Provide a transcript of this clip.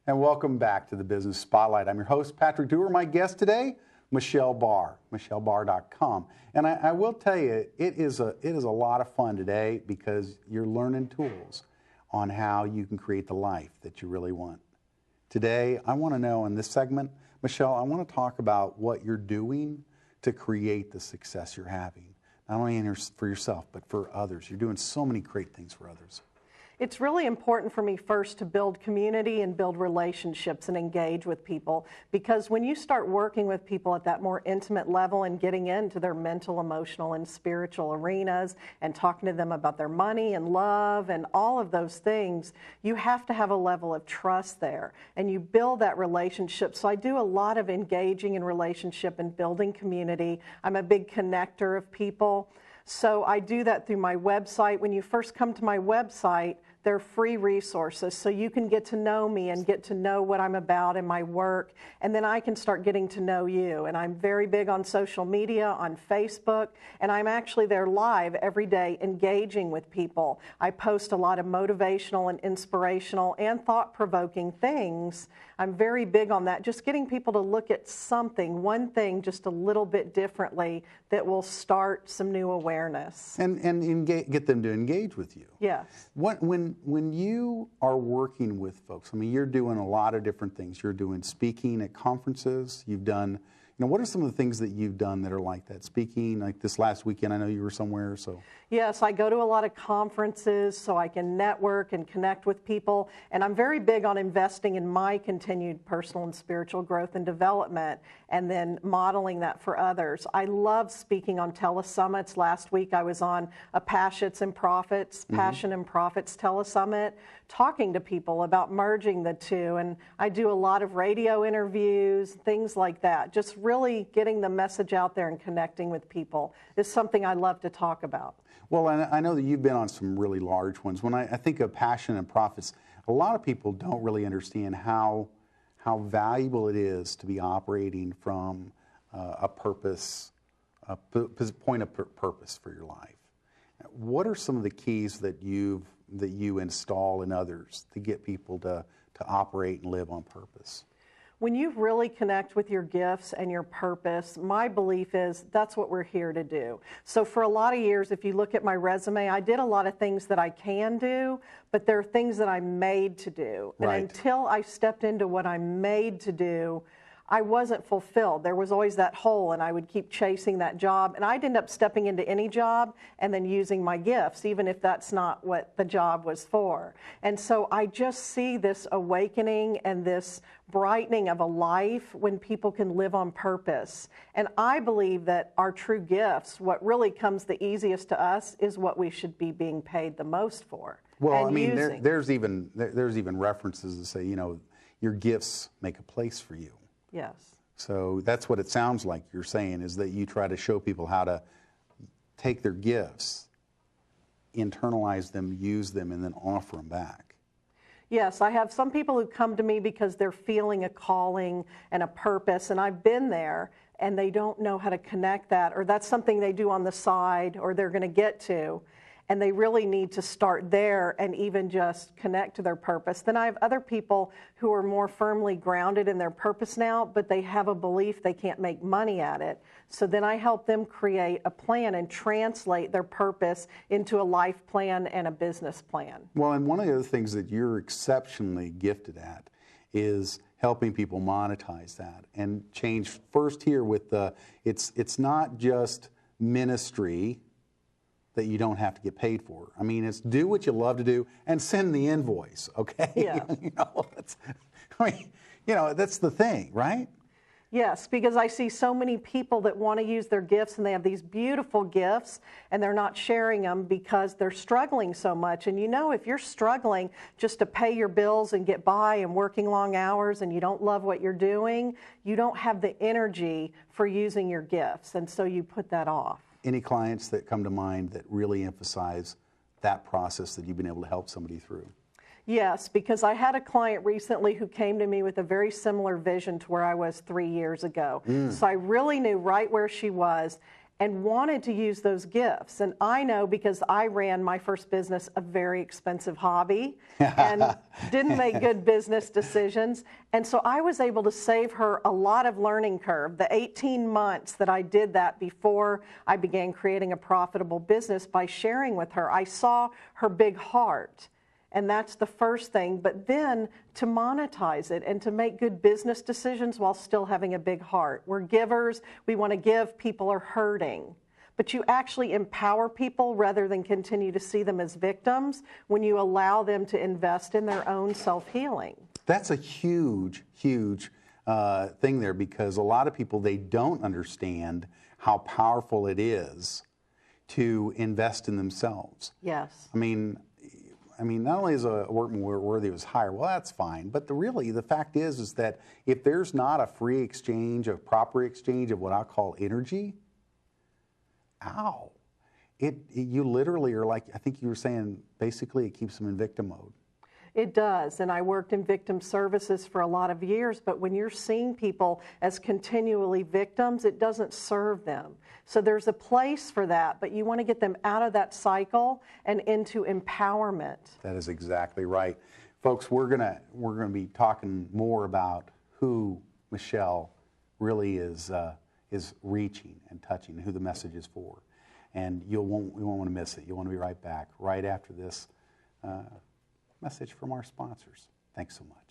And welcome back to the Business Spotlight. I'm your host, Patrick Dewar. My guest today, Michelle Barr, michellebarr.com. And I will tell you, it is a lot of fun today because you're learning tools on how you can create the life that you really want. Today, I want to know in this segment, Michelle, I want to talk about what you're doing to create the success you're having, not only for yourself, but for others. You're doing so many great things for others. It's really important for me first to build community and build relationships and engage with people, because when you start working with people at that more intimate level and getting into their mental, emotional, and spiritual arenas and talking to them about their money and love and all of those things, you have to have a level of trust there and you build that relationship. So I do a lot of engaging in relationship and building community. I'm a big connector of people. So I do that through my website. When you first come to my website, they're free resources, so you can get to know me and get to know what I'm about and my work, and then I can start getting to know you. And I'm very big on social media, on Facebook, and I'm actually there live every day engaging with people. I post a lot of motivational and inspirational and thought-provoking things. I'm very big on that, just getting people to look at something, one thing, just a little bit differently that will start some new awareness. And get them to engage with you. Yes. When you are working with folks, I mean, you're doing a lot of different things. You're doing speaking at conferences. You've done, what are some of the things that you've done that are like that? Speaking, like this last weekend, I know you were somewhere, so. Yes, I go to a lot of conferences so I can network and connect with people, and I'm very big on investing in my continued personal and spiritual growth and development, and then modeling that for others. I love speaking on telesummits. Last week I was on a Passion and Profits telesummit, talking to people about merging the two, and I do a lot of radio interviews, things like that. Just really getting the message out there and connecting with people is something I love to talk about. Well, I know that you've been on some really large ones. When I think of Passion and Profits, a lot of people don't really understand how valuable it is to be operating from a purpose, a point of purpose for your life. What are some of the keys that you install in others to get people to operate and live on purpose? When you really connect with your gifts and your purpose, my belief is that's what we're here to do. So for a lot of years, if you look at my resume, I did a lot of things that I can do, but there are things that I'm made to do. And right. Until I stepped into what I'm made to do, I wasn't fulfilled. There was always that hole, and I would keep chasing that job. And I'd end up stepping into any job and then using my gifts, even if that's not what the job was for. And so I just see this awakening and this brightening of a life when people can live on purpose. And I believe that our true gifts, what really comes the easiest to us, is what we should be being paid the most for. Well, I mean, there's even references that say, your gifts make a place for you. Yes. So that's what it sounds like you're saying, is that you try to show people how to take their gifts, internalize them, use them, and then offer them back. Yes, I have some people who come to me because they're feeling a calling and a purpose, and I've been there, and they don't know how to connect that, or that's something they do on the side, or they're going to get to. And they really need to start there and even just connect to their purpose. Then I have other people who are more firmly grounded in their purpose now, but they have a belief they can't make money at it. So then I help them create a plan and translate their purpose into a life plan and a business plan. Well, and one of the other things that you're exceptionally gifted at is helping people monetize that and change first here with it's not just ministry that you don't have to get paid for. I mean, it's do what you love to do and send the invoice, okay? Yeah. That's the thing, right? Yes, because I see so many people that want to use their gifts, and they have these beautiful gifts, and they're not sharing them because they're struggling so much. And if you're struggling just to pay your bills and get by and working long hours, and you don't love what you're doing, you don't have the energy for using your gifts, and so you put that off. Any clients that come to mind that really emphasize that process that you've been able to help somebody through? Yes, because I had a client recently who came to me with a very similar vision to where I was 3 years ago. So I really knew right where she was, and wanted to use those gifts. And I know because I ran my first business, a very expensive hobby, and didn't make good business decisions. And so I was able to save her a lot of learning curve. The 18 months that I did that before I began creating a profitable business by sharing with her, I saw her big heart. And that's the first thing. But then to monetize it and to make good business decisions while still having a big heart. We're givers. We want to give. People are hurting. But you actually empower people rather than continue to see them as victims when you allow them to invest in their own self-healing. That's a huge, huge thing there, because a lot of people, they don't understand how powerful it is to invest in themselves. Yes. I mean, not only is a workman worthy of his hire, well, that's fine. But the fact is that if there's not a free exchange, a proper exchange of what I call energy, you literally are like, I think you were saying, basically it keeps them in victim mode. It does, and I worked in victim services for a lot of years, but when you're seeing people as continually victims, it doesn't serve them. So there's a place for that, but you want to get them out of that cycle and into empowerment. That is exactly right. Folks, we're gonna be talking more about who Michelle really is reaching and touching, and who the message is for. And you won't want to miss it. You'll want to be right back, right after this message from our sponsors. Thanks so much.